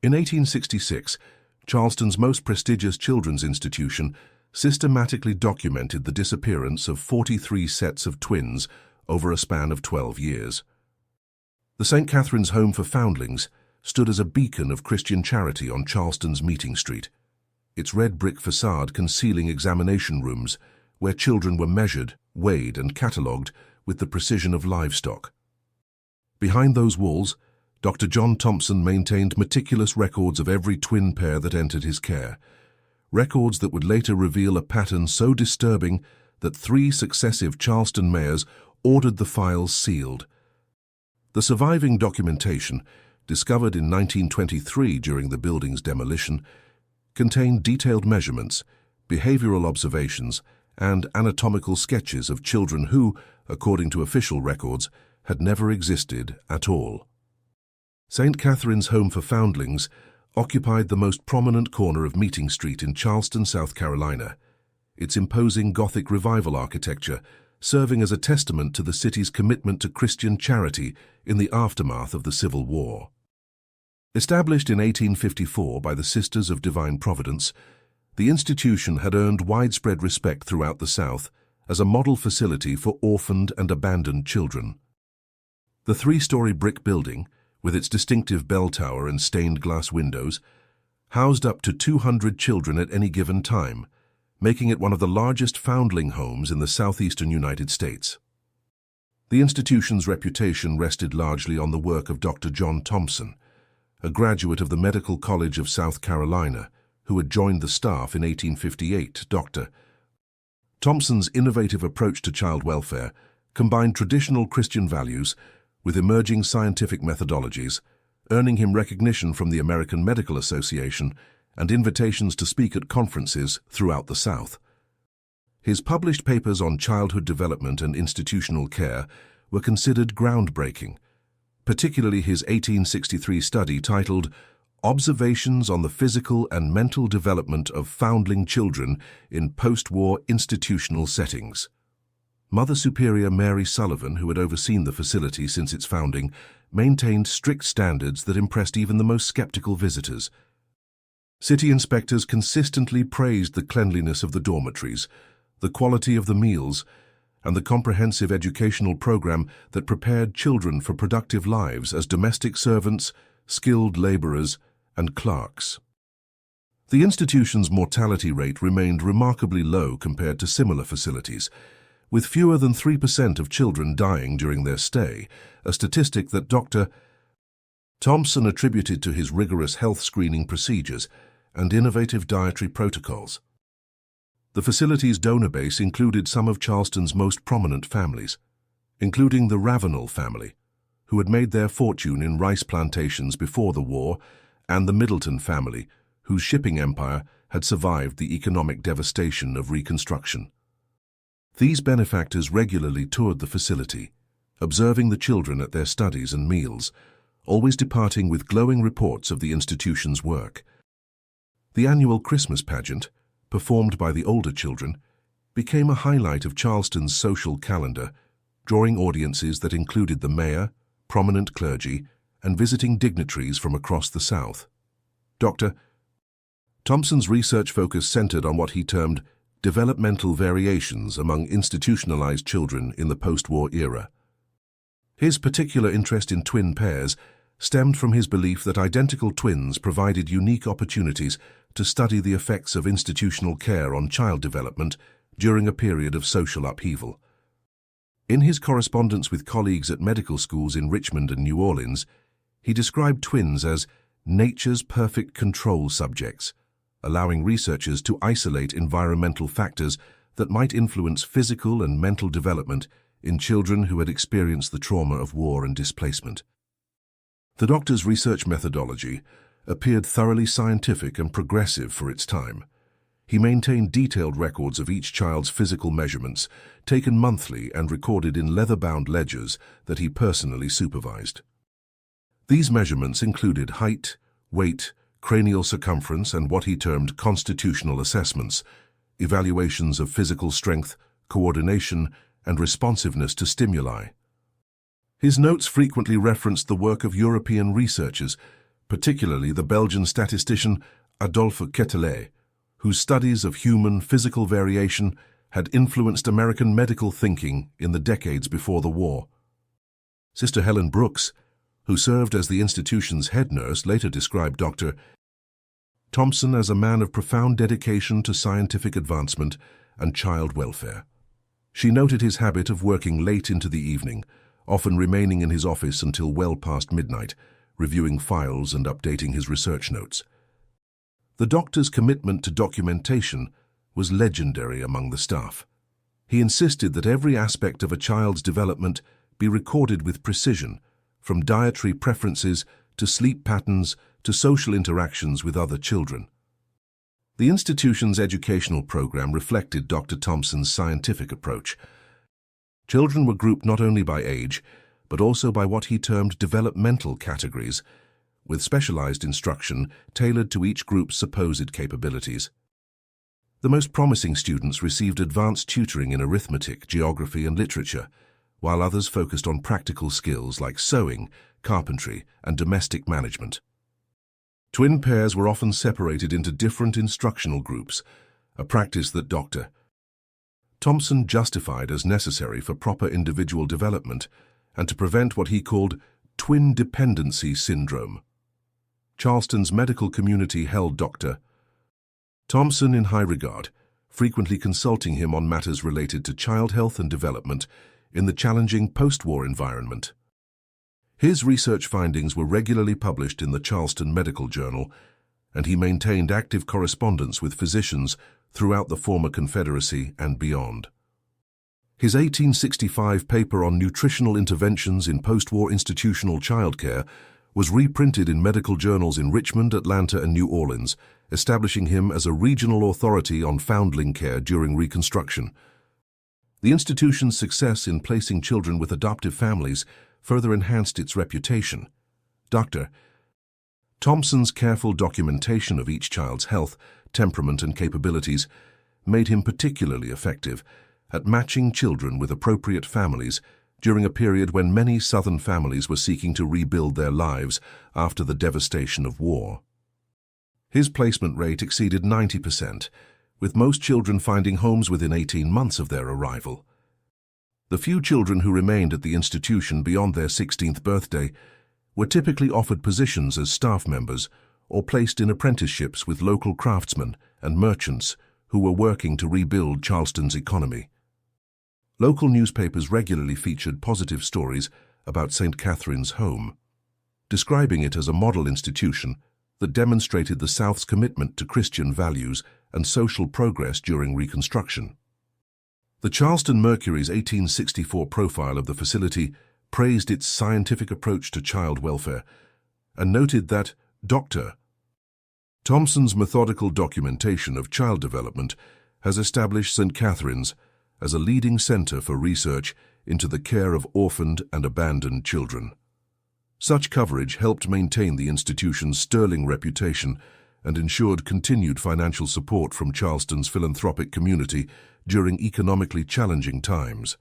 In 1866, Charleston's most prestigious children's institution systematically documented the disappearance of 43 sets of twins over a span of 12 years. The St. Catherine's Home for Foundlings stood as a beacon of Christian charity on Charleston's Meeting Street, its red brick facade concealing examination rooms where children were measured, weighed, and catalogued with the precision of livestock. Behind those walls, Dr. John Thompson maintained meticulous records of every twin pair that entered his care, records that would later reveal a pattern so disturbing that 3 successive Charleston mayors ordered the files sealed. The surviving documentation, discovered in 1923 during the building's demolition, contained detailed measurements, behavioral observations, and anatomical sketches of children who, according to official records, had never existed at all. St. Catherine's Home for Foundlings occupied the most prominent corner of Meeting Street in Charleston, South Carolina, its imposing Gothic Revival architecture serving as a testament to the city's commitment to Christian charity in the aftermath of the Civil War. Established in 1854 by the Sisters of Divine Providence, the institution had earned widespread respect throughout the South as a model facility for orphaned and abandoned children. The 3-story brick building, with its distinctive bell tower and stained glass windows, housed up to 200 children at any given time, making it one of the largest foundling homes in the southeastern United States. The institution's reputation rested largely on the work of Dr. John Thompson, a graduate of the Medical College of South Carolina, who had joined the staff in 1858. Dr. Thompson's innovative approach to child welfare combined traditional Christian values with emerging scientific methodologies, earning him recognition from the American Medical Association and invitations to speak at conferences throughout the South. His published papers on childhood development and institutional care were considered groundbreaking, particularly his 1863 study titled Observations on the Physical and Mental Development of Foundling Children in Post-War Institutional Settings. Mother Superior Mary Sullivan, who had overseen the facility since its founding, maintained strict standards that impressed even the most skeptical visitors. City inspectors consistently praised the cleanliness of the dormitories, the quality of the meals, and the comprehensive educational program that prepared children for productive lives as domestic servants, skilled laborers, and clerks. The institution's mortality rate remained remarkably low compared to similar facilities, with fewer than 3% of children dying during their stay, a statistic that Dr. Thompson attributed to his rigorous health screening procedures and innovative dietary protocols. The facility's donor base included some of Charleston's most prominent families, including the Ravenel family, who had made their fortune in rice plantations before the war, and the Middleton family, whose shipping empire had survived the economic devastation of Reconstruction. These benefactors regularly toured the facility, observing the children at their studies and meals, always departing with glowing reports of the institution's work. The annual Christmas pageant, performed by the older children, became a highlight of Charleston's social calendar, drawing audiences that included the mayor, prominent clergy, and visiting dignitaries from across the South. Dr. Thompson's research focus centered on what he termed developmental variations among institutionalized children in the post-war era. His particular interest in twin pairs stemmed from his belief that identical twins provided unique opportunities to study the effects of institutional care on child development during a period of social upheaval. In his correspondence with colleagues at medical schools in Richmond and New Orleans, he described twins as nature's perfect control subjects, allowing researchers to isolate environmental factors that might influence physical and mental development in children who had experienced the trauma of war and displacement. The doctor's research methodology appeared thoroughly scientific and progressive for its time. He maintained detailed records of each child's physical measurements, taken monthly and recorded in leather-bound ledgers that he personally supervised. These measurements included height, weight, cranial circumference, and what he termed constitutional assessments, evaluations of physical strength, coordination, and responsiveness to stimuli. His notes frequently referenced the work of European researchers, particularly the Belgian statistician Adolphe Quetelet, whose studies of human physical variation had influenced American medical thinking in the decades before the war. Sister Helen Brooks, who served as the institution's head nurse, later described Dr. Thompson as a man of profound dedication to scientific advancement and child welfare. She noted his habit of working late into the evening, often remaining in his office until well past midnight, reviewing files and updating his research notes. The doctor's commitment to documentation was legendary among the staff. He insisted that every aspect of a child's development be recorded with precision, from dietary preferences to sleep patterns to social interactions with other children. The institution's educational program reflected Dr. Thompson's scientific approach. Children were grouped not only by age, but also by what he termed developmental categories, with specialized instruction tailored to each group's supposed capabilities. The most promising students received advanced tutoring in arithmetic, geography, and literature, while others focused on practical skills like sewing, carpentry, and domestic management. Twin pairs were often separated into different instructional groups, a practice that Dr. Thompson justified as necessary for proper individual development and to prevent what he called twin dependency syndrome. Charleston's medical community held Dr. Thompson in high regard, frequently consulting him on matters related to child health and development in the challenging post-war environment. His research findings were regularly published in the Charleston Medical Journal, and he maintained active correspondence with physicians throughout the former Confederacy and beyond. His 1865 paper on nutritional interventions in post-war institutional childcare was reprinted in medical journals in Richmond, Atlanta, and New Orleans, establishing him as a regional authority on foundling care during Reconstruction. The institution's success in placing children with adoptive families further enhanced its reputation. Dr. Thompson's careful documentation of each child's health, temperament, and capabilities made him particularly effective at matching children with appropriate families during a period when many Southern families were seeking to rebuild their lives after the devastation of war. His placement rate exceeded 90%, with most children finding homes within 18 months of their arrival. The few children who remained at the institution beyond their 16th birthday were typically offered positions as staff members or placed in apprenticeships with local craftsmen and merchants who were working to rebuild Charleston's economy. Local newspapers regularly featured positive stories about St. Catherine's home, describing it as a model institution that demonstrated the South's commitment to Christian values and social progress during Reconstruction. The Charleston Mercury's 1864 profile of the facility praised its scientific approach to child welfare and noted that Dr. Thompson's methodical documentation of child development has established St. Catherine's as a leading center for research into the care of orphaned and abandoned children. Such coverage helped maintain the institution's sterling reputation and ensured continued financial support from Charleston's philanthropic community during economically challenging times.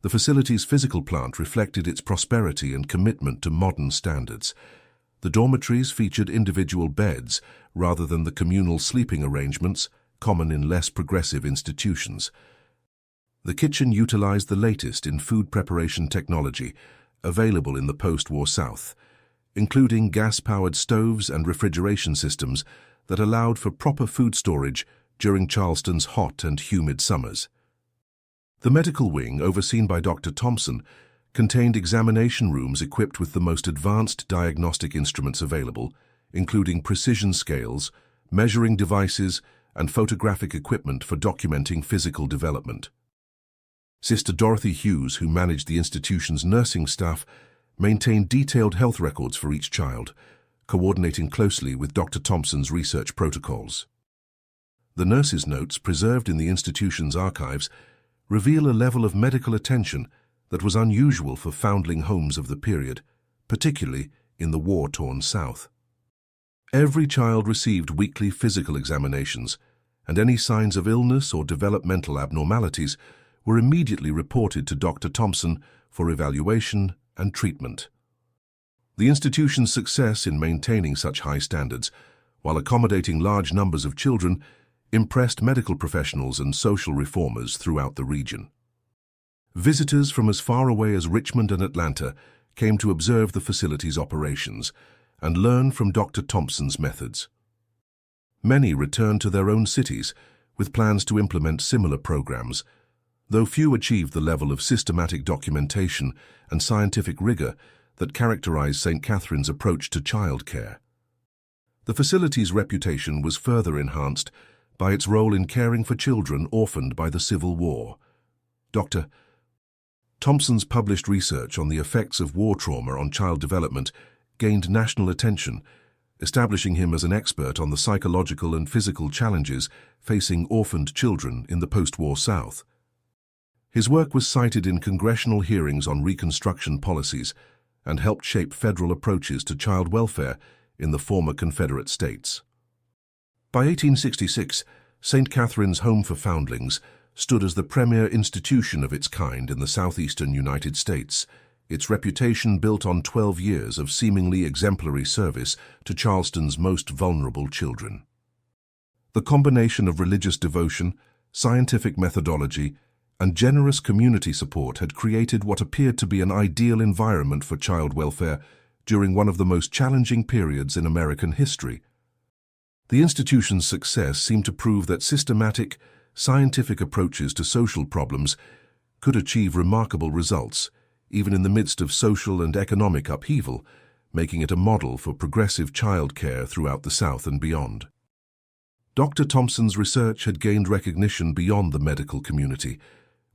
The facility's physical plant reflected its prosperity and commitment to modern standards. The dormitories featured individual beds rather than the communal sleeping arrangements common in less progressive institutions. The kitchen utilized the latest in food preparation technology available in the post-war South, including gas-powered stoves and refrigeration systems that allowed for proper food storage during Charleston's hot and humid summers. The medical wing, overseen by Dr. Thompson, contained examination rooms equipped with the most advanced diagnostic instruments available, including precision scales, measuring devices, and photographic equipment for documenting physical development. Sister Dorothy Hughes, who managed the institution's nursing staff, maintained detailed health records for each child, coordinating closely with Dr. Thompson's research protocols. The nurses' notes preserved in the institution's archives reveal a level of medical attention that was unusual for foundling homes of the period, particularly in the war-torn South. Every child received weekly physical examinations, and any signs of illness or developmental abnormalities were immediately reported to Dr. Thompson for evaluation and treatment. The institution's success in maintaining such high standards, while accommodating large numbers of children, impressed medical professionals and social reformers throughout the region. Visitors from as far away as Richmond and Atlanta came to observe the facility's operations and learn from Dr. Thompson's methods. Many returned to their own cities with plans to implement similar programs, though few achieved the level of systematic documentation and scientific rigor that characterized St. Catherine's approach to childcare. The facility's reputation was further enhanced by its role in caring for children orphaned by the Civil War. Dr. Thompson's published research on the effects of war trauma on child development gained national attention, establishing him as an expert on the psychological and physical challenges facing orphaned children in the post-war South. His work was cited in congressional hearings on Reconstruction policies and helped shape federal approaches to child welfare in the former Confederate states. By 1866, St. Catherine's Home for Foundlings stood as the premier institution of its kind in the southeastern United States, its reputation built on 12 years of seemingly exemplary service to Charleston's most vulnerable children. The combination of religious devotion, scientific methodology, and generous community support had created what appeared to be an ideal environment for child welfare during one of the most challenging periods in American history. The institution's success seemed to prove that systematic, scientific approaches to social problems could achieve remarkable results, even in the midst of social and economic upheaval, making it a model for progressive child care throughout the South and beyond. Dr. Thompson's research had gained recognition beyond the medical community,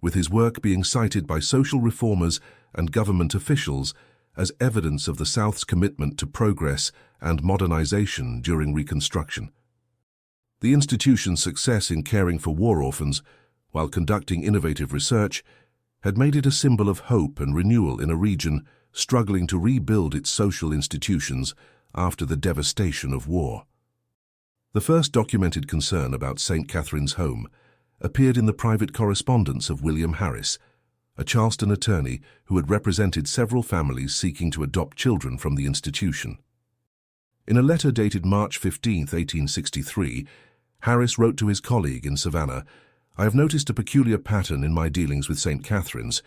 with his work being cited by social reformers and government officials as evidence of the South's commitment to progress and modernization during Reconstruction. The institution's success in caring for war orphans, while conducting innovative research, had made it a symbol of hope and renewal in a region struggling to rebuild its social institutions after the devastation of war. The first documented concern about St. Catherine's Home appeared in the private correspondence of William Harris, a Charleston attorney who had represented several families seeking to adopt children from the institution. In a letter dated March 15, 1863, Harris wrote to his colleague in Savannah, "I have noticed a peculiar pattern in my dealings with St. Catherine's.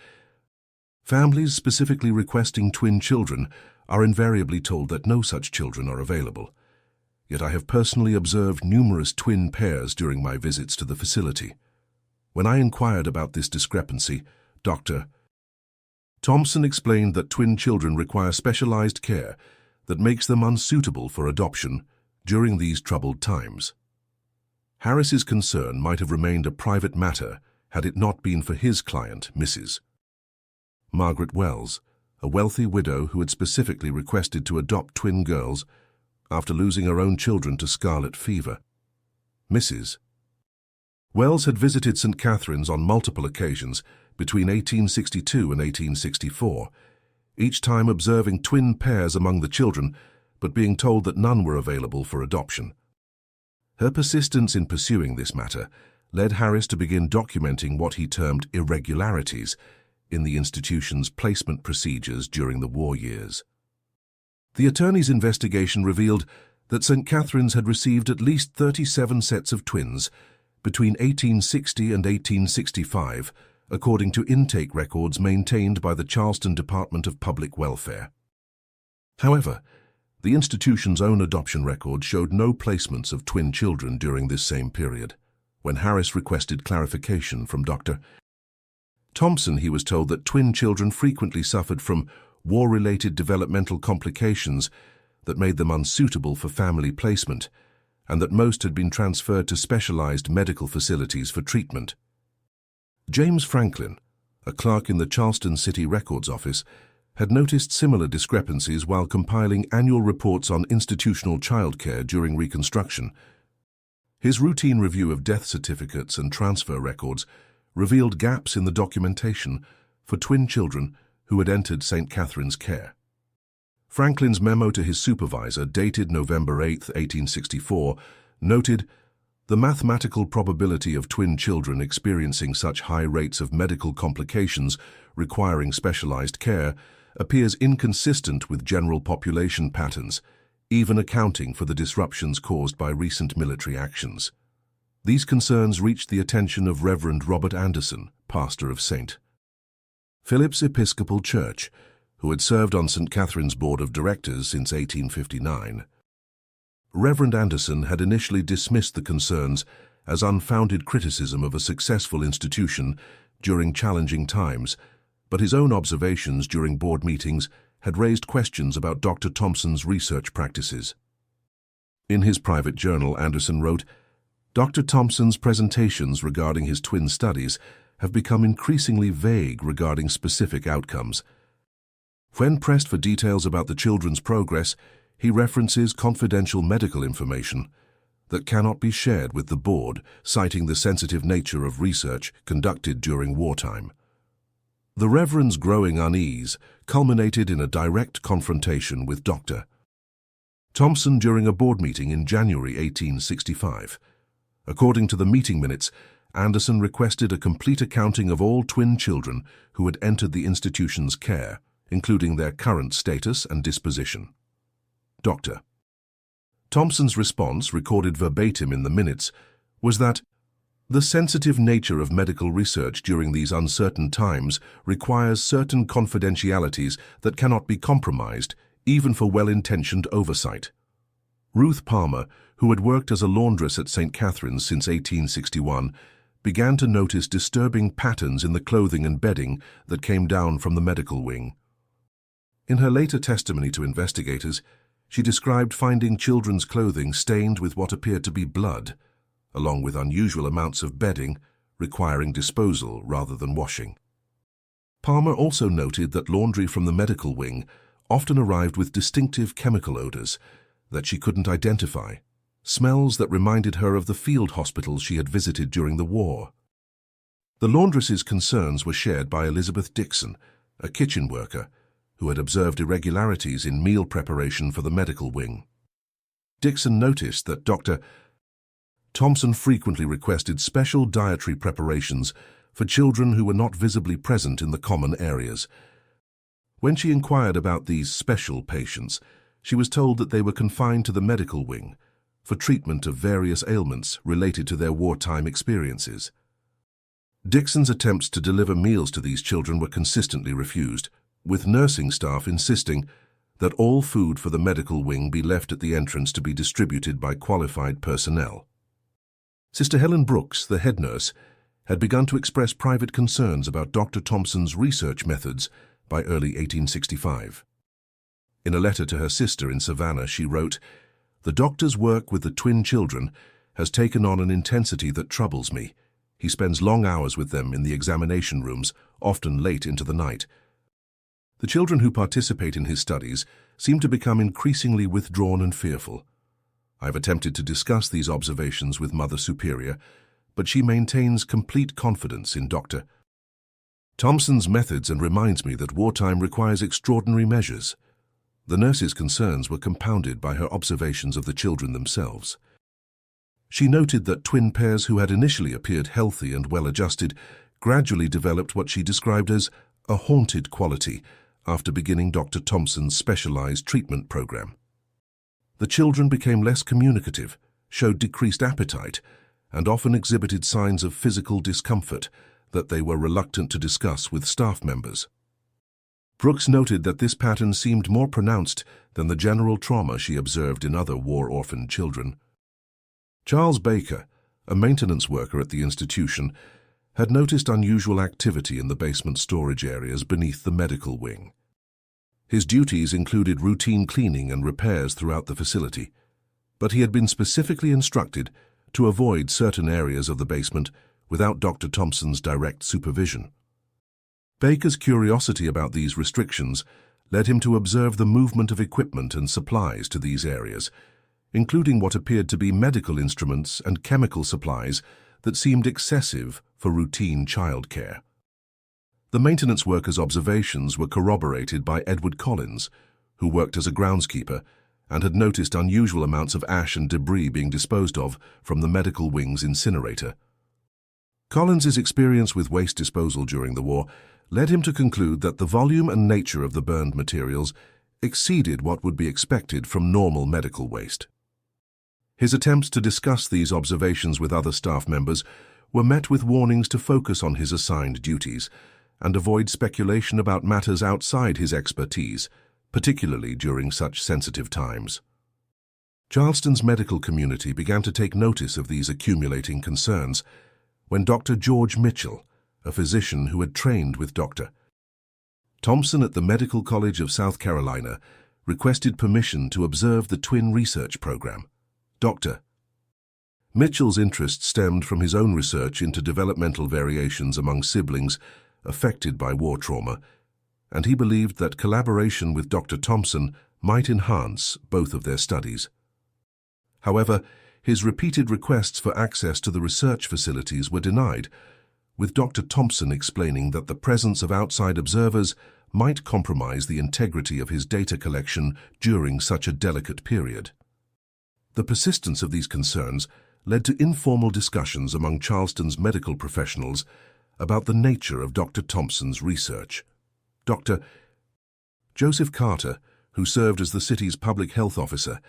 Families specifically requesting twin children are invariably told that no such children are available. Yet I have personally observed numerous twin pairs during my visits to the facility. When I inquired about this discrepancy, Dr. Thompson explained that twin children require specialized care that makes them unsuitable for adoption during these troubled times." Harris's concern might have remained a private matter had it not been for his client, Mrs. Margaret Wells, a wealthy widow who had specifically requested to adopt twin girls after losing her own children to scarlet fever. Mrs. Wells had visited St. Catherine's on multiple occasions between 1862 and 1864, each time observing twin pairs among the children, but being told that none were available for adoption. Her persistence in pursuing this matter led Harris to begin documenting what he termed irregularities in the institution's placement procedures during the war years. The attorney's investigation revealed that St. Catherine's had received at least 37 sets of twins between 1860 and 1865, according to intake records maintained by the Charleston Department of Public Welfare. However, the institution's own adoption record showed no placements of twin children during this same period. When Harris requested clarification from Dr. Thompson, he was told that twin children frequently suffered from war-related developmental complications that made them unsuitable for family placement, and that most had been transferred to specialized medical facilities for treatment. James Franklin, a clerk in the Charleston City Records Office, had noticed similar discrepancies while compiling annual reports on institutional childcare during Reconstruction. His routine review of death certificates and transfer records revealed gaps in the documentation for twin children who had entered St. Catherine's care. Franklin's memo to his supervisor, dated November 8, 1864, noted, "The mathematical probability of twin children experiencing such high rates of medical complications requiring specialized care appears inconsistent with general population patterns, even accounting for the disruptions caused by recent military actions. These concerns reached the attention of Reverend Robert Anderson, pastor of St. Philip's Episcopal Church, who had served on St. Catherine's Board of Directors since 1859. Reverend Anderson had initially dismissed the concerns as unfounded criticism of a successful institution during challenging times, but his own observations during board meetings had raised questions about Dr. Thompson's research practices. In his private journal, Anderson wrote, "Dr. Thompson's presentations regarding his twin studies have become increasingly vague regarding specific outcomes. When pressed for details about the children's progress, he references confidential medical information that cannot be shared with the board, citing the sensitive nature of research conducted during wartime." The Reverend's growing unease culminated in a direct confrontation with Dr. Thompson during a board meeting in January 1865. According to the meeting minutes, Anderson requested a complete accounting of all twin children who had entered the institution's care, including their current status and disposition. Dr. Thompson's response, recorded verbatim in the minutes, was that the sensitive nature of medical research during these uncertain times requires certain confidentialities that cannot be compromised, even for well-intentioned oversight. Ruth Palmer, who had worked as a laundress at St. Catherine's since 1861, began to notice disturbing patterns in the clothing and bedding that came down from the medical wing. In her later testimony to investigators, she described finding children's clothing stained with what appeared to be blood, along with unusual amounts of bedding requiring disposal rather than washing. Palmer also noted that laundry from the medical wing often arrived with distinctive chemical odors that she couldn't identify, smells that reminded her of the field hospitals she had visited during the war. The laundress's concerns were shared by Elizabeth Dixon, a kitchen worker, who had observed irregularities in meal preparation for the medical wing. Dixon noticed that Dr. Thompson frequently requested special dietary preparations for children who were not visibly present in the common areas. When she inquired about these special patients, she was told that they were confined to the medical wing for treatment of various ailments related to their wartime experiences. Dixon's attempts to deliver meals to these children were consistently refused, with nursing staff insisting that all food for the medical wing be left at the entrance to be distributed by qualified personnel. Sister Helen Brooks, the head nurse, had begun to express private concerns about Dr. Thompson's research methods by early 1865. In a letter to her sister in Savannah, she wrote, "The doctor's work with the twin children has taken on an intensity that troubles me. He spends long hours with them in the examination rooms, often late into the night. The children who participate in his studies seem to become increasingly withdrawn and fearful. I've attempted to discuss these observations with Mother Superior, but she maintains complete confidence in Dr. Thompson's methods and reminds me that wartime requires extraordinary measures." The nurse's concerns were compounded by her observations of the children themselves. She noted that twin pairs who had initially appeared healthy and well-adjusted gradually developed what she described as a haunted quality after beginning Dr. Thompson's specialized treatment program. The children became less communicative, showed decreased appetite, and often exhibited signs of physical discomfort that they were reluctant to discuss with staff members. Brooks noted that this pattern seemed more pronounced than the general trauma she observed in other war-orphaned children. Charles Baker, a maintenance worker at the institution, had noticed unusual activity in the basement storage areas beneath the medical wing. His duties included routine cleaning and repairs throughout the facility, but he had been specifically instructed to avoid certain areas of the basement without Dr. Thompson's direct supervision. Baker's curiosity about these restrictions led him to observe the movement of equipment and supplies to these areas, including what appeared to be medical instruments and chemical supplies that seemed excessive for routine childcare. The maintenance worker's observations were corroborated by Edward Collins, who worked as a groundskeeper and had noticed unusual amounts of ash and debris being disposed of from the medical wing's incinerator. Collins's experience with waste disposal during the war led him to conclude that the volume and nature of the burned materials exceeded what would be expected from normal medical waste. His attempts to discuss these observations with other staff members were met with warnings to focus on his assigned duties and avoid speculation about matters outside his expertise, particularly during such sensitive times. Charleston's medical community began to take notice of these accumulating concerns when Dr. George Mitchell, a physician who had trained with Dr. Thompson at the Medical College of South Carolina, requested permission to observe the twin research program. Dr. Mitchell's interest stemmed from his own research into developmental variations among siblings affected by war trauma, and he believed that collaboration with Dr. Thompson might enhance both of their studies. However, his repeated requests for access to the research facilities were denied, with Dr. Thompson explaining that the presence of outside observers might compromise the integrity of his data collection during such a delicate period. The persistence of these concerns led to informal discussions among Charleston's medical professionals about the nature of Dr. Thompson's research. Dr. Joseph Carter, who served as the city's public health officer,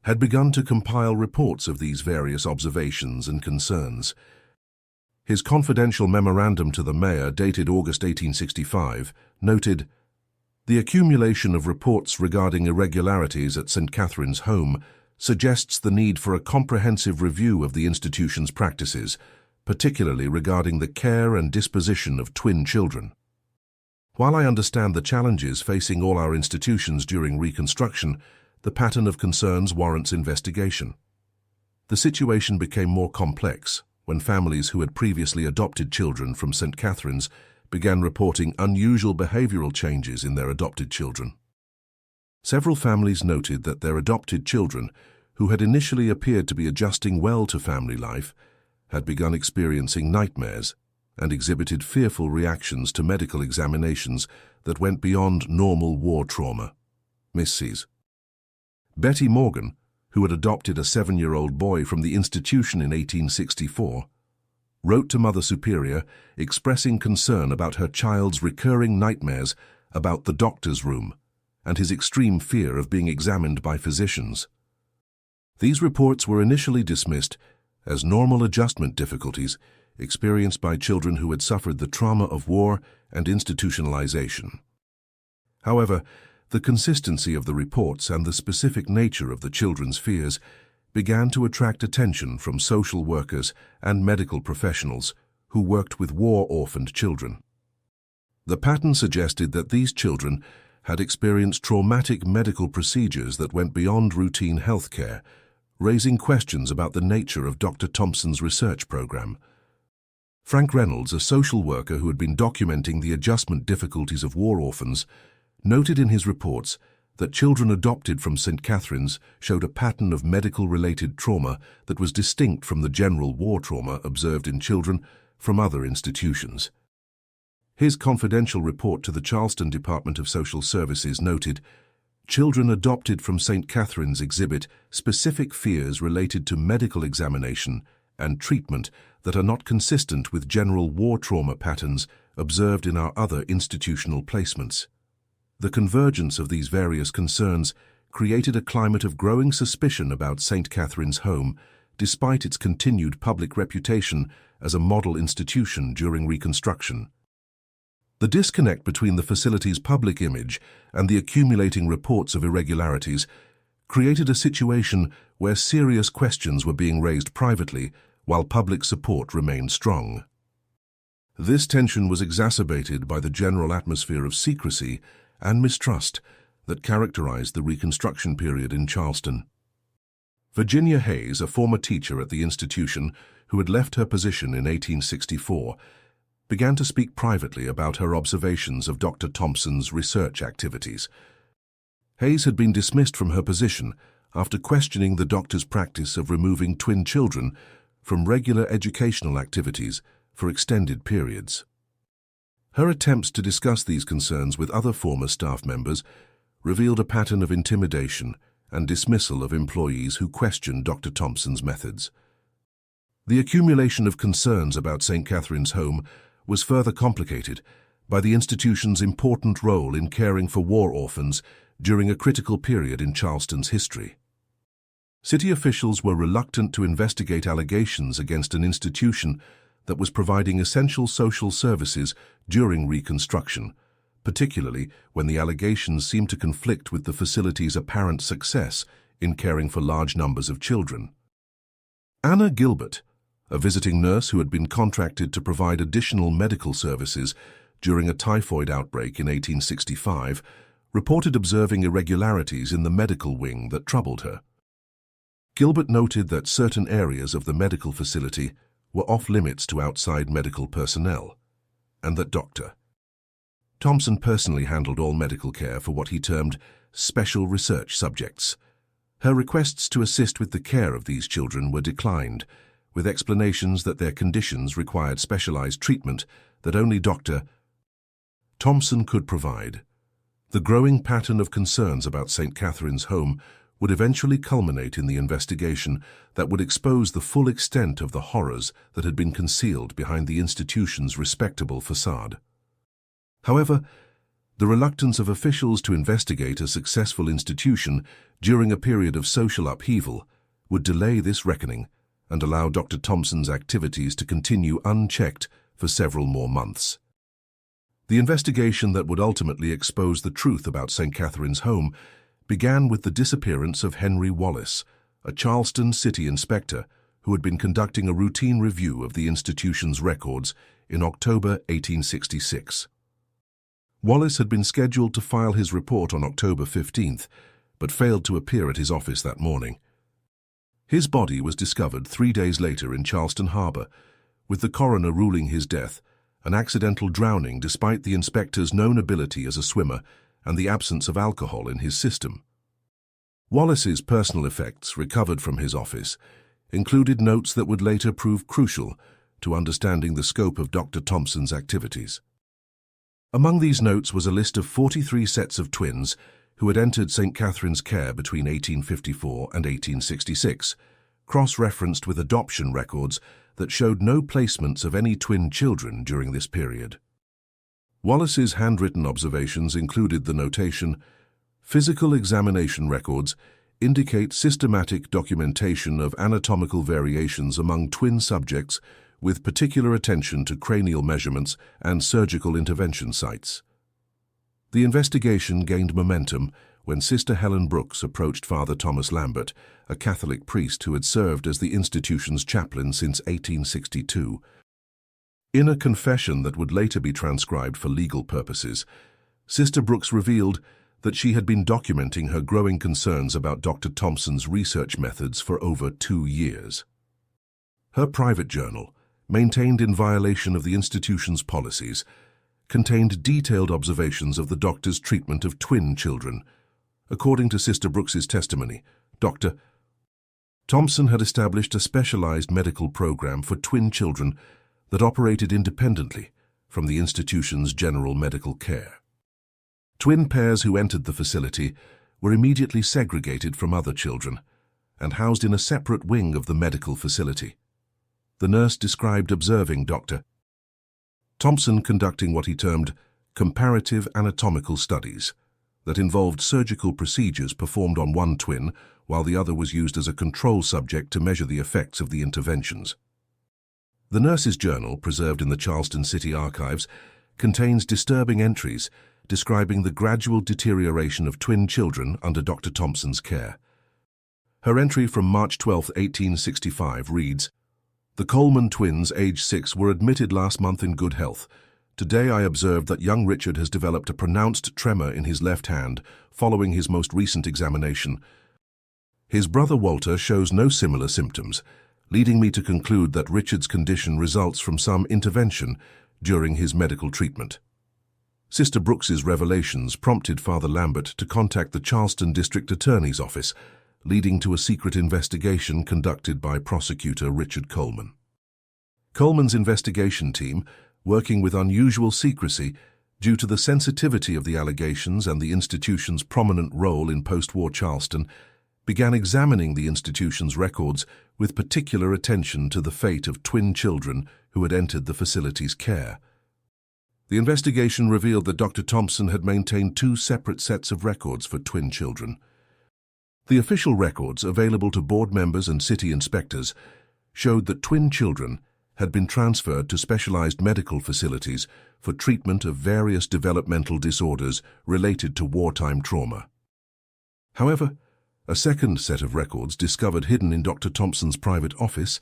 had begun to compile reports of these various observations and concerns. His confidential memorandum to the mayor, dated August 1865, noted, "The accumulation of reports regarding irregularities at St. Catherine's home suggests the need for a comprehensive review of the institution's practices, particularly regarding the care and disposition of twin children. While I understand the challenges facing all our institutions during reconstruction, the pattern of concerns warrants investigation." The situation became more complex when families who had previously adopted children from St. Catherine's began reporting unusual behavioral changes in their adopted children. Several families noted that their adopted children, who had initially appeared to be adjusting well to family life, had begun experiencing nightmares and exhibited fearful reactions to medical examinations that went beyond normal war trauma. Mrs. Betty Morgan, who had adopted a 7-year-old boy from the institution in 1864, wrote to Mother Superior expressing concern about her child's recurring nightmares about the doctor's room and his extreme fear of being examined by physicians. These reports were initially dismissed as normal adjustment difficulties experienced by children who had suffered the trauma of war and institutionalization. However, the consistency of the reports and the specific nature of the children's fears began to attract attention from social workers and medical professionals who worked with war-orphaned children. The pattern suggested that these children had experienced traumatic medical procedures that went beyond routine health care, raising questions about the nature of Dr. Thompson's research program. Frank Reynolds, a social worker who had been documenting the adjustment difficulties of war orphans, noted in his reports that children adopted from St. Catherine's showed a pattern of medical-related trauma that was distinct from the general war trauma observed in children from other institutions. His confidential report to the Charleston Department of Social Services noted, "Children adopted from St. Catherine's exhibit specific fears related to medical examination and treatment that are not consistent with general war trauma patterns observed in our other institutional placements." The convergence of these various concerns created a climate of growing suspicion about St. Catherine's home, despite its continued public reputation as a model institution during Reconstruction. The disconnect between the facility's public image and the accumulating reports of irregularities created a situation where serious questions were being raised privately while public support remained strong. This tension was exacerbated by the general atmosphere of secrecy and mistrust that characterized the Reconstruction period in Charleston. Virginia Hayes, a former teacher at the institution who had left her position in 1864, began to speak privately about her observations of Dr. Thompson's research activities. Hayes had been dismissed from her position after questioning the doctor's practice of removing twin children from regular educational activities for extended periods. Her attempts to discuss these concerns with other former staff members revealed a pattern of intimidation and dismissal of employees who questioned Dr. Thompson's methods. The accumulation of concerns about St. Catherine's home was further complicated by the institution's important role in caring for war orphans during a critical period in Charleston's history. City officials were reluctant to investigate allegations against an institution that was providing essential social services during Reconstruction, particularly when the allegations seemed to conflict with the facility's apparent success in caring for large numbers of children. Anna Gilbert, a visiting nurse who had been contracted to provide additional medical services during a typhoid outbreak in 1865, reported observing irregularities in the medical wing that troubled her. Gilbert noted that certain areas of the medical facility were off-limits to outside medical personnel, and that Dr. Thompson personally handled all medical care for what he termed special research subjects. Her requests to assist with the care of these children were declined, with explanations that their conditions required specialized treatment that only Dr. Thompson could provide. The growing pattern of concerns about St. Catherine's home would eventually culminate in the investigation that would expose the full extent of the horrors that had been concealed behind the institution's respectable facade. However, the reluctance of officials to investigate a successful institution during a period of social upheaval would delay this reckoning and allow Dr. Thompson's activities to continue unchecked for several more months. The investigation that would ultimately expose the truth about St. Catherine's home began with the disappearance of Henry Wallace, a Charleston city inspector who had been conducting a routine review of the institution's records in October 1866. Wallace had been scheduled to file his report on October 15th, but failed to appear at his office that morning. His body was discovered 3 days later in Charleston Harbor, with the coroner ruling his death an accidental drowning despite the inspector's known ability as a swimmer and the absence of alcohol in his system. Wallace's personal effects recovered from his office included notes that would later prove crucial to understanding the scope of Dr. Thompson's activities. Among these notes was a list of 43 sets of twins who had entered St. Catherine's care between 1854 and 1866, cross-referenced with adoption records that showed no placements of any twin children during this period. Wallace's handwritten observations included the notation, "Physical examination records indicate systematic documentation of anatomical variations among twin subjects with particular attention to cranial measurements and surgical intervention sites." The investigation gained momentum when Sister Helen Brooks approached Father Thomas Lambert, a Catholic priest who had served as the institution's chaplain since 1862. In a confession that would later be transcribed for legal purposes, Sister Brooks revealed that she had been documenting her growing concerns about Dr. Thompson's research methods for over 2 years. Her private journal, maintained in violation of the institution's policies, contained detailed observations of the doctor's treatment of twin children. According to Sister Brooks's testimony, Dr. Thompson had established a specialized medical program for twin children that operated independently from the institution's general medical care. Twin pairs who entered the facility were immediately segregated from other children and housed in a separate wing of the medical facility. The nurse described observing Dr. Thompson conducting what he termed comparative anatomical studies that involved surgical procedures performed on one twin while the other was used as a control subject to measure the effects of the interventions. The nurse's journal, preserved in the Charleston City Archives, contains disturbing entries describing the gradual deterioration of twin children under Dr. Thompson's care. Her entry from March 12, 1865 reads, "The Coleman twins, age 6, were admitted last month in good health. Today I observed that young Richard has developed a pronounced tremor in his left hand following his most recent examination. His brother Walter shows no similar symptoms, leading me to conclude that Richard's condition results from some intervention during his medical treatment." Sister Brooks's revelations prompted Father Lambert to contact the Charleston District Attorney's Office, leading to a secret investigation conducted by prosecutor Richard Coleman. Coleman's investigation team, working with unusual secrecy due to the sensitivity of the allegations and the institution's prominent role in post-war Charleston, began examining the institution's records with particular attention to the fate of twin children who had entered the facility's care. The investigation revealed that Dr. Thompson had maintained two separate sets of records for twin children. The official records available to board members and city inspectors showed that twin children had been transferred to specialized medical facilities for treatment of various developmental disorders related to wartime trauma. However, a second set of records discovered hidden in Dr. Thompson's private office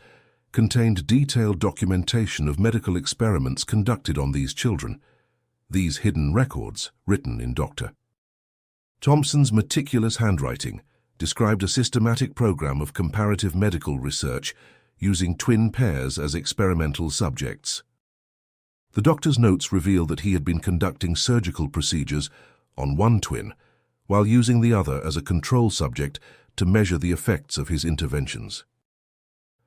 contained detailed documentation of medical experiments conducted on these children. These hidden records, written in Dr. Thompson's meticulous handwriting, described a systematic program of comparative medical research using twin pairs as experimental subjects. The doctor's notes reveal that he had been conducting surgical procedures on one twin while using the other as a control subject to measure the effects of his interventions.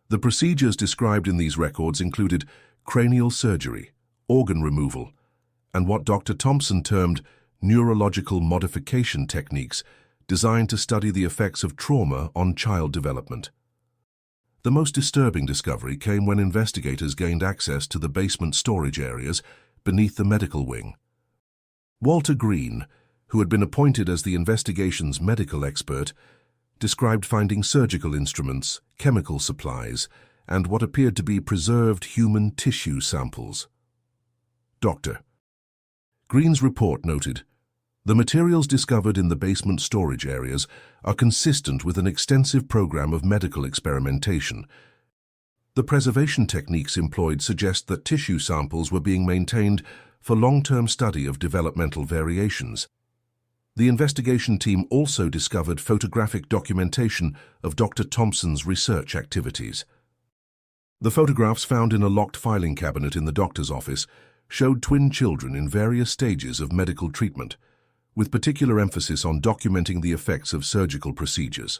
The procedures described in these records included cranial surgery, organ removal, and what Dr. Thompson termed neurological modification techniques designed to study the effects of trauma on child development. The most disturbing discovery came when investigators gained access to the basement storage areas beneath the medical wing. Walter Green, who had been appointed as the investigation's medical expert, described finding surgical instruments, chemical supplies, and what appeared to be preserved human tissue samples. Dr. Green's report noted, "The materials discovered in the basement storage areas are consistent with an extensive program of medical experimentation. The preservation techniques employed suggest that tissue samples were being maintained for long-term study of developmental variations." The investigation team also discovered photographic documentation of Dr. Thompson's research activities. The photographs found in a locked filing cabinet in the doctor's office showed twin children in various stages of medical treatment, with particular emphasis on documenting the effects of surgical procedures.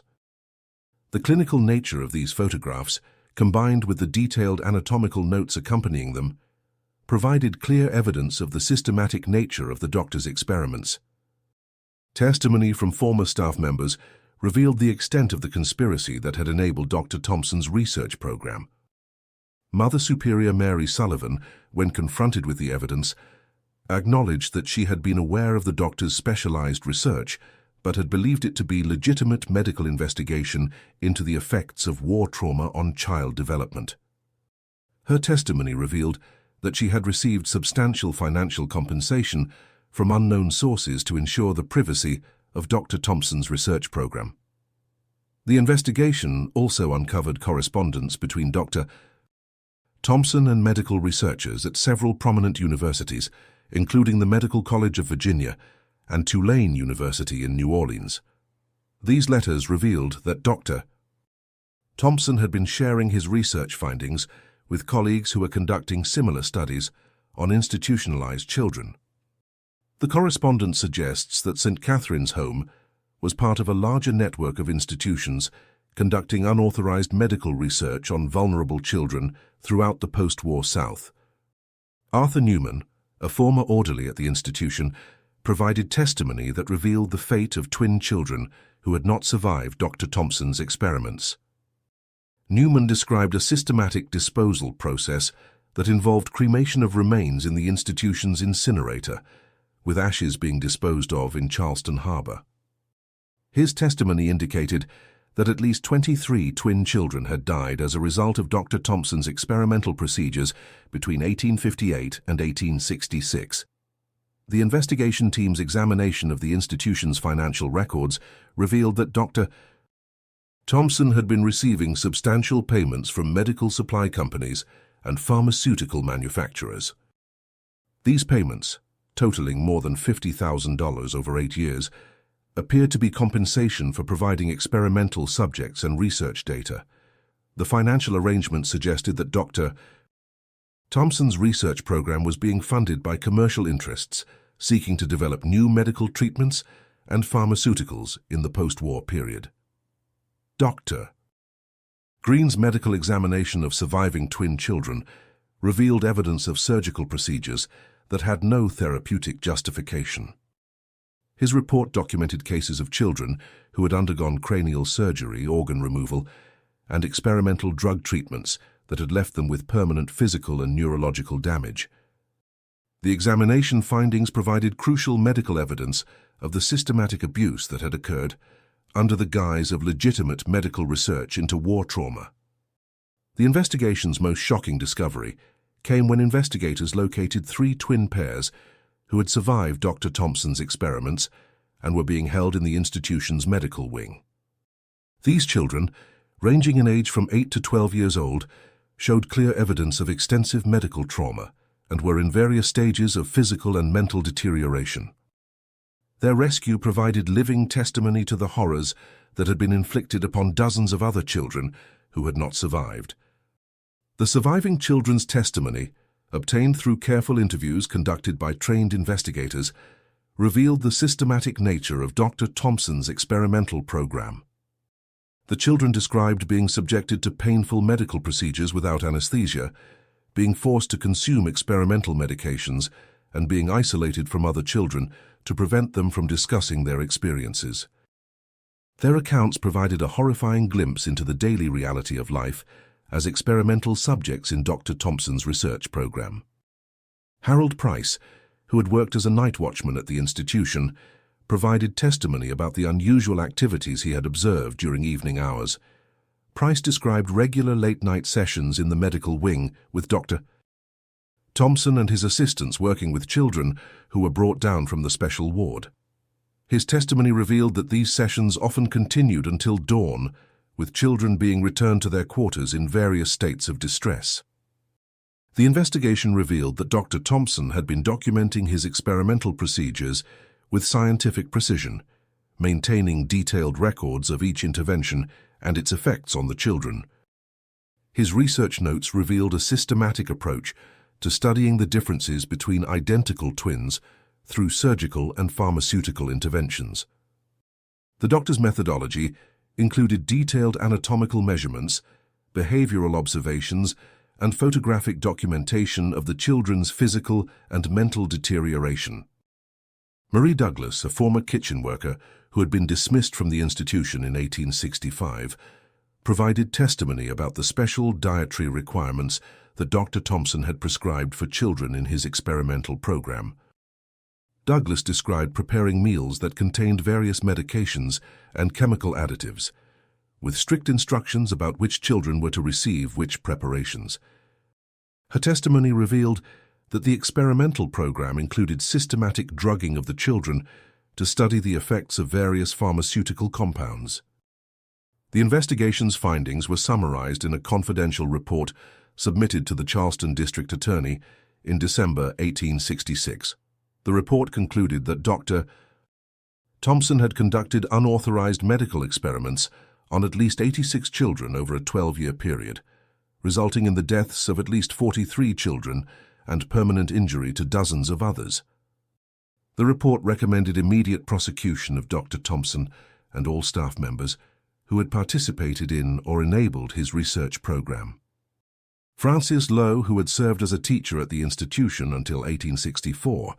The clinical nature of these photographs, combined with the detailed anatomical notes accompanying them, provided clear evidence of the systematic nature of the doctor's experiments. Testimony from former staff members revealed the extent of the conspiracy that had enabled Dr. Thompson's research program. Mother Superior Mary Sullivan, when confronted with the evidence, acknowledged that she had been aware of the doctor's specialized research, but had believed it to be legitimate medical investigation into the effects of war trauma on child development. Her testimony revealed that she had received substantial financial compensation from unknown sources to ensure the privacy of Dr. Thompson's research program. The investigation also uncovered correspondence between Dr. Thompson and medical researchers at several prominent universities, including the Medical College of Virginia and Tulane University in New Orleans. These letters revealed that Dr. Thompson had been sharing his research findings with colleagues who were conducting similar studies on institutionalized children. The correspondence suggests that St. Catherine's Home was part of a larger network of institutions conducting unauthorized medical research on vulnerable children throughout the post-war South. Arthur Newman, a former orderly at the institution, provided testimony that revealed the fate of twin children who had not survived Dr. Thompson's experiments. Newman described a systematic disposal process that involved cremation of remains in the institution's incinerator, with ashes being disposed of in Charleston Harbor. His testimony indicated that at least 23 twin children had died as a result of Dr. Thompson's experimental procedures between 1858 and 1866. The investigation team's examination of the institution's financial records revealed that Dr. Thompson had been receiving substantial payments from medical supply companies and pharmaceutical manufacturers. These payments, totaling more than $50,000 over 8 years, appeared to be compensation for providing experimental subjects and research data. The financial arrangement suggested that Dr. Thompson's research program was being funded by commercial interests seeking to develop new medical treatments and pharmaceuticals in the post-war period. Dr. Green's medical examination of surviving twin children revealed evidence of surgical procedures that had no therapeutic justification. His report documented cases of children who had undergone cranial surgery, organ removal, and experimental drug treatments that had left them with permanent physical and neurological damage. The examination findings provided crucial medical evidence of the systematic abuse that had occurred under the guise of legitimate medical research into war trauma. The investigation's most shocking discovery came when investigators located 3 twin pairs who had survived Dr. Thompson's experiments and were being held in the institution's medical wing. These children, ranging in age from 8 to 12 years old, showed clear evidence of extensive medical trauma and were in various stages of physical and mental deterioration. Their rescue provided living testimony to the horrors that had been inflicted upon dozens of other children who had not survived. The surviving children's testimony, obtained through careful interviews conducted by trained investigators, revealed the systematic nature of Dr. Thompson's experimental program. The children described being subjected to painful medical procedures without anesthesia, being forced to consume experimental medications, and being isolated from other children to prevent them from discussing their experiences. Their accounts provided a horrifying glimpse into the daily reality of life as experimental subjects in Dr. Thompson's research program. Harold Price, who had worked as a night watchman at the institution, provided testimony about the unusual activities he had observed during evening hours. Price described regular late-night sessions in the medical wing with Dr. Thompson and his assistants working with children who were brought down from the special ward. His testimony revealed that these sessions often continued until dawn, with children being returned to their quarters in various states of distress. The investigation revealed that Dr. Thompson had been documenting his experimental procedures with scientific precision, maintaining detailed records of each intervention and its effects on the children. His research notes revealed a systematic approach to studying the differences between identical twins through surgical and pharmaceutical interventions. The doctor's methodology included detailed anatomical measurements, behavioral observations, and photographic documentation of the children's physical and mental deterioration. Marie Douglas, a former kitchen worker who had been dismissed from the institution in 1865, provided testimony about the special dietary requirements that Dr. Thompson had prescribed for children in his experimental program. Douglas described preparing meals that contained various medications and chemical additives, with strict instructions about which children were to receive which preparations. Her testimony revealed that the experimental program included systematic drugging of the children to study the effects of various pharmaceutical compounds. The investigation's findings were summarized in a confidential report submitted to the Charleston District Attorney in December 1866. The report concluded that Dr. Thompson had conducted unauthorized medical experiments on at least 86 children over a 12-year period, resulting in the deaths of at least 43 children and permanent injury to dozens of others. The report recommended immediate prosecution of Dr. Thompson and all staff members who had participated in or enabled his research program. Francis Lowe, who had served as a teacher at the institution until 1864,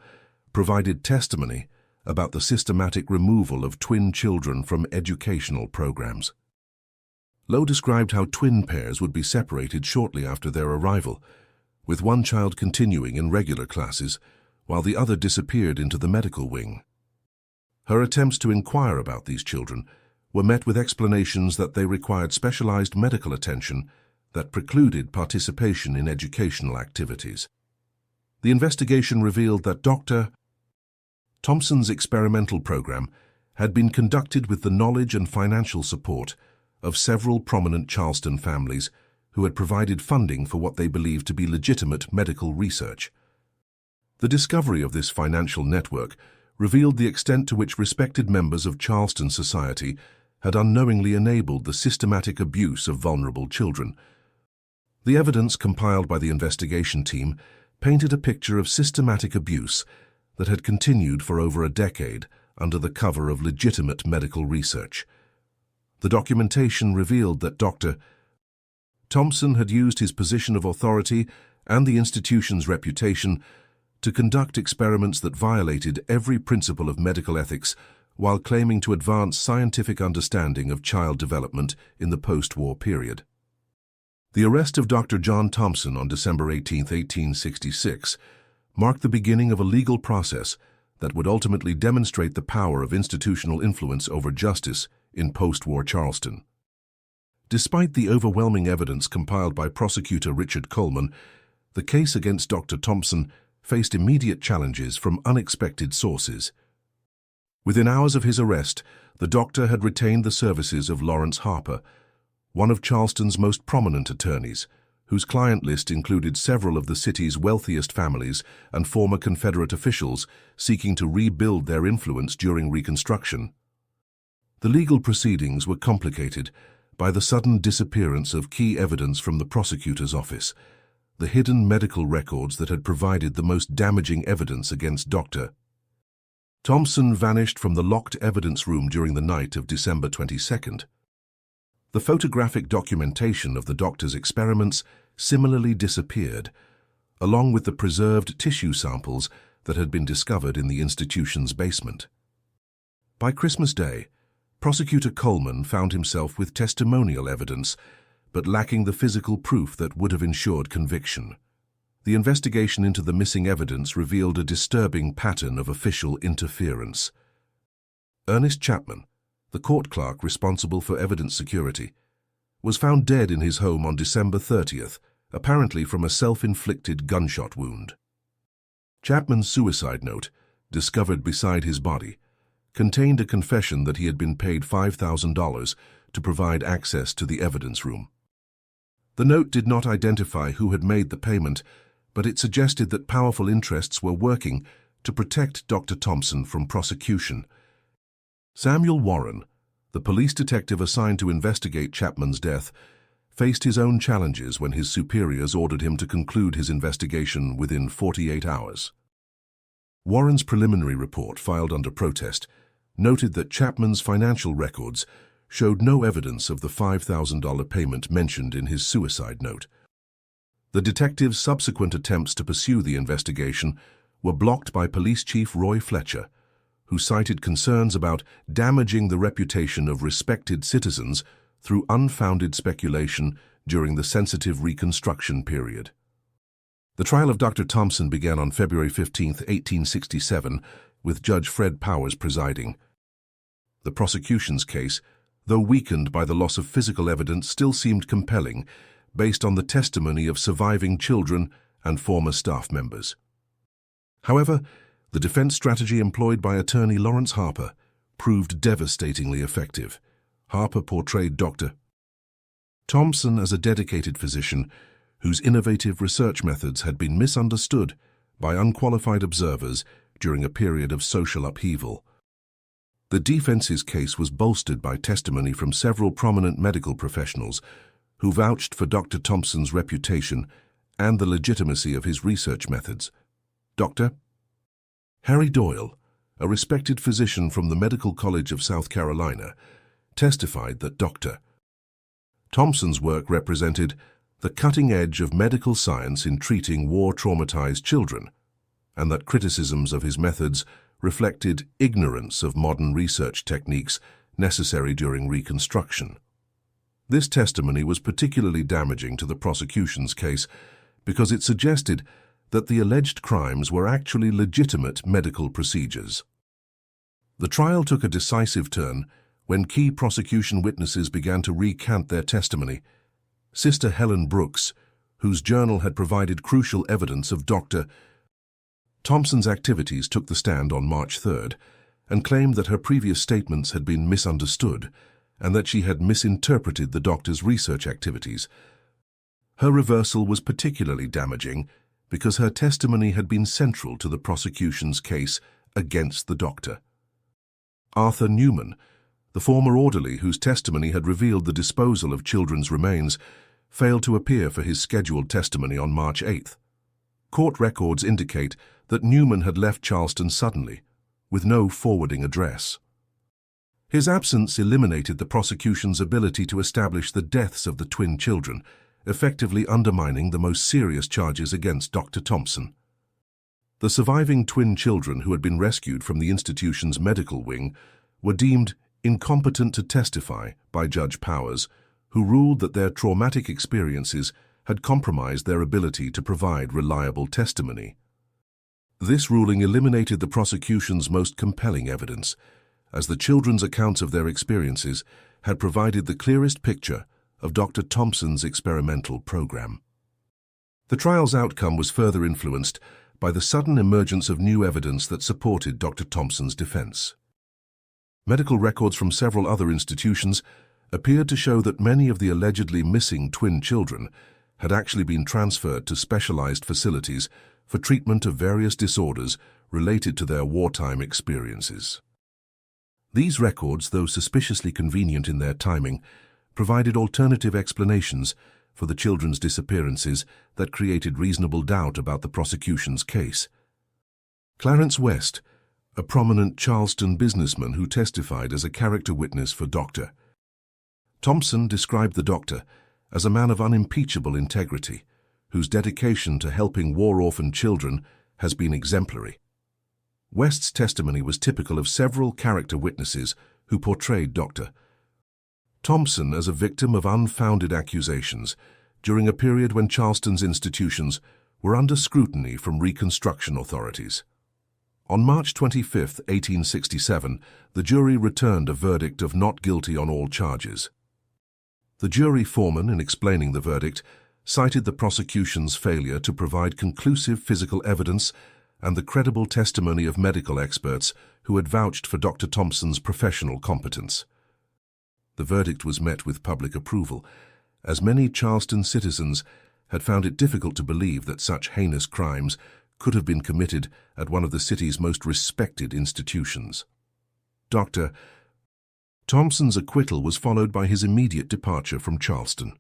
provided testimony about the systematic removal of twin children from educational programs. Lowe described how twin pairs would be separated shortly after their arrival, with one child continuing in regular classes while the other disappeared into the medical wing. Her attempts to inquire about these children were met with explanations that they required specialized medical attention that precluded participation in educational activities. The investigation revealed that Dr. Thompson's experimental program had been conducted with the knowledge and financial support of several prominent Charleston families who had provided funding for what they believed to be legitimate medical research. The discovery of this financial network revealed the extent to which respected members of Charleston society had unknowingly enabled the systematic abuse of vulnerable children. The evidence compiled by the investigation team painted a picture of systematic abuse that had continued for over a decade under the cover of legitimate medical research. The documentation revealed that Dr. Thompson had used his position of authority and the institution's reputation to conduct experiments that violated every principle of medical ethics while claiming to advance scientific understanding of child development in the post-war period. The arrest of Dr. John Thompson on December 18, 1866, marked the beginning of a legal process that would ultimately demonstrate the power of institutional influence over justice in post-war Charleston. Despite the overwhelming evidence compiled by prosecutor Richard Coleman, the case against Dr. Thompson faced immediate challenges from unexpected sources. Within hours of his arrest, the doctor had retained the services of Lawrence Harper, one of Charleston's most prominent attorneys, whose client list included several of the city's wealthiest families and former Confederate officials seeking to rebuild their influence during Reconstruction. The legal proceedings were complicated by the sudden disappearance of key evidence from the prosecutor's office, the hidden medical records that had provided the most damaging evidence against Dr. Thompson vanished from the locked evidence room during the night of December 22nd. The photographic documentation of the doctor's experiments similarly disappeared, along with the preserved tissue samples that had been discovered in the institution's basement. By Christmas Day, Prosecutor Coleman found himself with testimonial evidence, but lacking the physical proof that would have ensured conviction. The investigation into the missing evidence revealed a disturbing pattern of official interference. Ernest Chapman, the court clerk responsible for evidence security, was found dead in his home on December 30th, apparently from a self-inflicted gunshot wound. Chapman's suicide note, discovered beside his body, contained a confession that he had been paid $5,000 to provide access to the evidence room. The note did not identify who had made the payment, but it suggested that powerful interests were working to protect Dr. Thompson from prosecution. Samuel Warren, the police detective assigned to investigate Chapman's death, faced his own challenges when his superiors ordered him to conclude his investigation within 48 hours. Warren's preliminary report, filed under protest, noted that Chapman's financial records showed no evidence of the $5,000 payment mentioned in his suicide note. The detective's subsequent attempts to pursue the investigation were blocked by Police Chief Roy Fletcher, who cited concerns about damaging the reputation of respected citizens through unfounded speculation during the sensitive Reconstruction period. The trial of Dr. Thompson began on February 15, 1867, with Judge Fred Powers presiding. The prosecution's case, though weakened by the loss of physical evidence, still seemed compelling, based on the testimony of surviving children and former staff members. However, the defense strategy employed by attorney Lawrence Harper proved devastatingly effective. Harper portrayed Dr. Thompson as a dedicated physician whose innovative research methods had been misunderstood by unqualified observers during a period of social upheaval. The defense's case was bolstered by testimony from several prominent medical professionals who vouched for Dr. Thompson's reputation and the legitimacy of his research methods. Dr. Harry Doyle, a respected physician from the Medical College of South Carolina, testified that Dr. Thompson's work represented the cutting edge of medical science in treating war-traumatized children, and that criticisms of his methods reflected ignorance of modern research techniques necessary during Reconstruction. This testimony was particularly damaging to the prosecution's case because it suggested that the alleged crimes were actually legitimate medical procedures. The trial took a decisive turn when key prosecution witnesses began to recant their testimony. Sister Helen Brooks, whose journal had provided crucial evidence of Dr. Thompson's activities, took the stand on March 3rd and claimed that her previous statements had been misunderstood and that she had misinterpreted the doctor's research activities. Her reversal was particularly damaging because her testimony had been central to the prosecution's case against the doctor. Arthur Newman, the former orderly whose testimony had revealed the disposal of children's remains, failed to appear for his scheduled testimony on March 8th. Court records indicate that Newman had left Charleston suddenly, with no forwarding address. His absence eliminated the prosecution's ability to establish the deaths of the twin children, effectively undermining the most serious charges against Dr. Thompson. The surviving twin children who had been rescued from the institution's medical wing were deemed incompetent to testify by Judge Powers, who ruled that their traumatic experiences had compromised their ability to provide reliable testimony. This ruling eliminated the prosecution's most compelling evidence, as the children's accounts of their experiences had provided the clearest picture of Dr. Thompson's experimental program. The trial's outcome was further influenced by the sudden emergence of new evidence that supported Dr. Thompson's defense. Medical records from several other institutions appeared to show that many of the allegedly missing twin children had actually been transferred to specialized facilities for treatment of various disorders related to their wartime experiences. These records, though suspiciously convenient in their timing, provided alternative explanations for the children's disappearances that created reasonable doubt about the prosecution's case. Clarence West, a prominent Charleston businessman who testified as a character witness for Dr. Thompson, described the doctor as a man of unimpeachable integrity, whose dedication to helping war-orphaned children has been exemplary. West's testimony was typical of several character witnesses who portrayed Dr. Thompson as a victim of unfounded accusations during a period when Charleston's institutions were under scrutiny from Reconstruction authorities. On March 25, 1867, the jury returned a verdict of not guilty on all charges. The jury foreman, in explaining the verdict, cited the prosecution's failure to provide conclusive physical evidence and the credible testimony of medical experts who had vouched for Dr. Thompson's professional competence. The verdict was met with public approval, as many Charleston citizens had found it difficult to believe that such heinous crimes could have been committed at one of the city's most respected institutions. Dr. Thompson's acquittal was followed by his immediate departure from Charleston.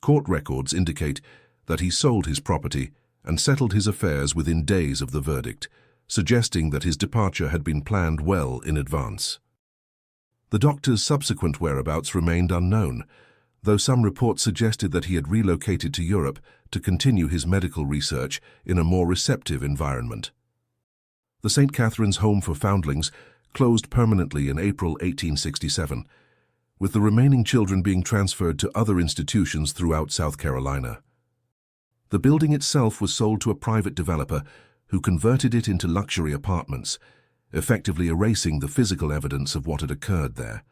Court records indicate that he sold his property and settled his affairs within days of the verdict, suggesting that his departure had been planned well in advance. The doctor's subsequent whereabouts remained unknown, though some reports suggested that he had relocated to Europe to continue his medical research in a more receptive environment. The St. Catherine's Home for Foundlings closed permanently in April 1867, with the remaining children being transferred to other institutions throughout South Carolina. The building itself was sold to a private developer who converted it into luxury apartments, effectively erasing the physical evidence of what had occurred there.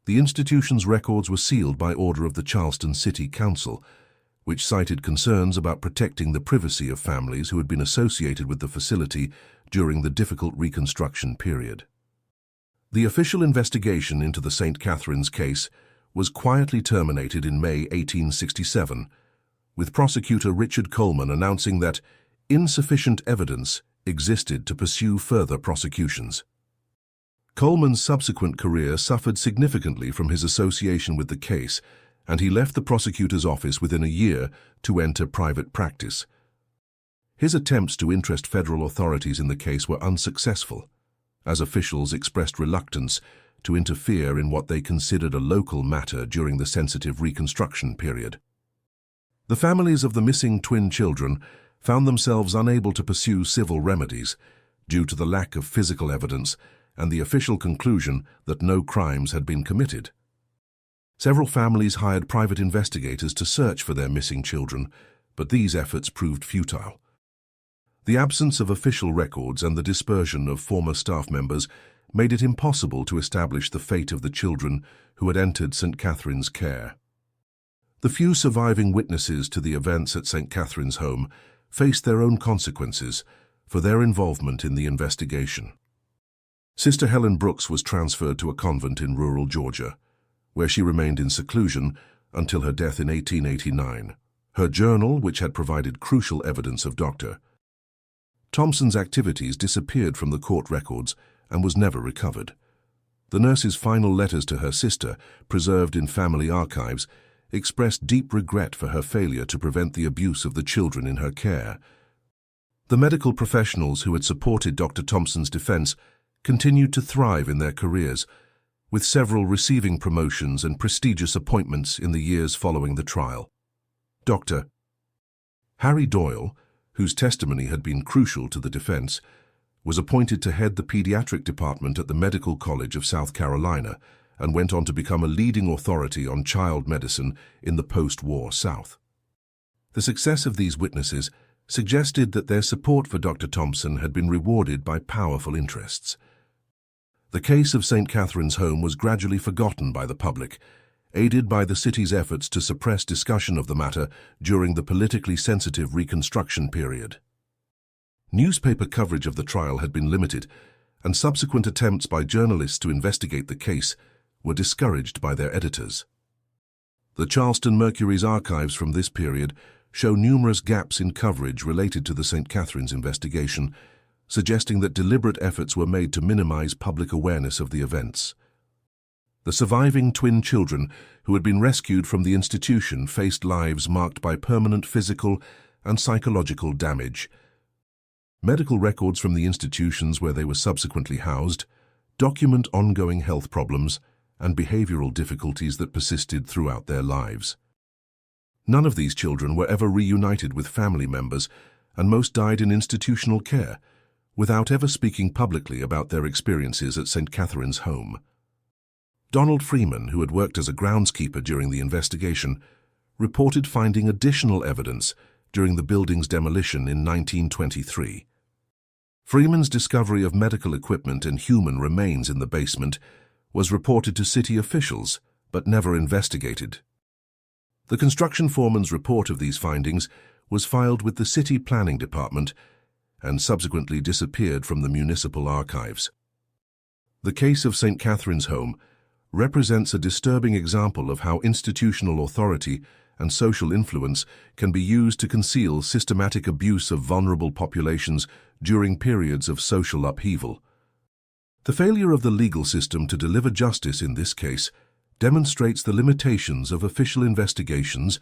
The institution's records were sealed by order of the Charleston City Council, which cited concerns about protecting the privacy of families who had been associated with the facility during the difficult Reconstruction period. The official investigation into the St. Catherine's case was quietly terminated in May 1867, with prosecutor Richard Coleman announcing that insufficient evidence existed to pursue further prosecutions. Coleman's subsequent career suffered significantly from his association with the case, and he left the prosecutor's office within a year to enter private practice. His attempts to interest federal authorities in the case were unsuccessful, as officials expressed reluctance to interfere in what they considered a local matter during the sensitive Reconstruction period. The families of the missing twin children found themselves unable to pursue civil remedies due to the lack of physical evidence and the official conclusion that no crimes had been committed. Several families hired private investigators to search for their missing children, but these efforts proved futile. The absence of official records and the dispersion of former staff members made it impossible to establish the fate of the children who had entered St. Catherine's care. The few surviving witnesses to the events at St. Catherine's home faced their own consequences for their involvement in the investigation. Sister Helen Brooks was transferred to a convent in rural Georgia, where she remained in seclusion until her death in 1889. Her journal, which had provided crucial evidence of Dr. Thompson's activities, disappeared from the court records and was never recovered. The nurse's final letters to her sister, preserved in family archives, expressed deep regret for her failure to prevent the abuse of the children in her care. The medical professionals who had supported Dr. Thompson's defense continued to thrive in their careers, with several receiving promotions and prestigious appointments in the years following the trial. Dr. Harry Doyle, whose testimony had been crucial to the defense, was appointed to head the pediatric department at the Medical College of South Carolina and went on to become a leading authority on child medicine in the post-war South. The success of these witnesses suggested that their support for Dr. Thompson had been rewarded by powerful interests. The case of St. Catherine's Home was gradually forgotten by the public, aided by the city's efforts to suppress discussion of the matter during the politically sensitive Reconstruction period. Newspaper coverage of the trial had been limited, and subsequent attempts by journalists to investigate the case were discouraged by their editors. The Charleston Mercury's archives from this period show numerous gaps in coverage related to the St. Catherine's investigation, suggesting that deliberate efforts were made to minimize public awareness of the events. The surviving twin children who had been rescued from the institution faced lives marked by permanent physical and psychological damage. Medical records from the institutions where they were subsequently housed document ongoing health problems and behavioral difficulties that persisted throughout their lives. None of these children were ever reunited with family members, and most died in institutional care, without ever speaking publicly about their experiences at St. Catherine's Home. Donald Freeman, who had worked as a groundskeeper during the investigation, reported finding additional evidence during the building's demolition in 1923. Freeman's discovery of medical equipment and human remains in the basement was reported to city officials, but never investigated. The construction foreman's report of these findings was filed with the City Planning Department and subsequently disappeared from the municipal archives. The case of St. Catherine's Home represents a disturbing example of how institutional authority and social influence can be used to conceal systematic abuse of vulnerable populations during periods of social upheaval. The failure of the legal system to deliver justice in this case demonstrates the limitations of official investigations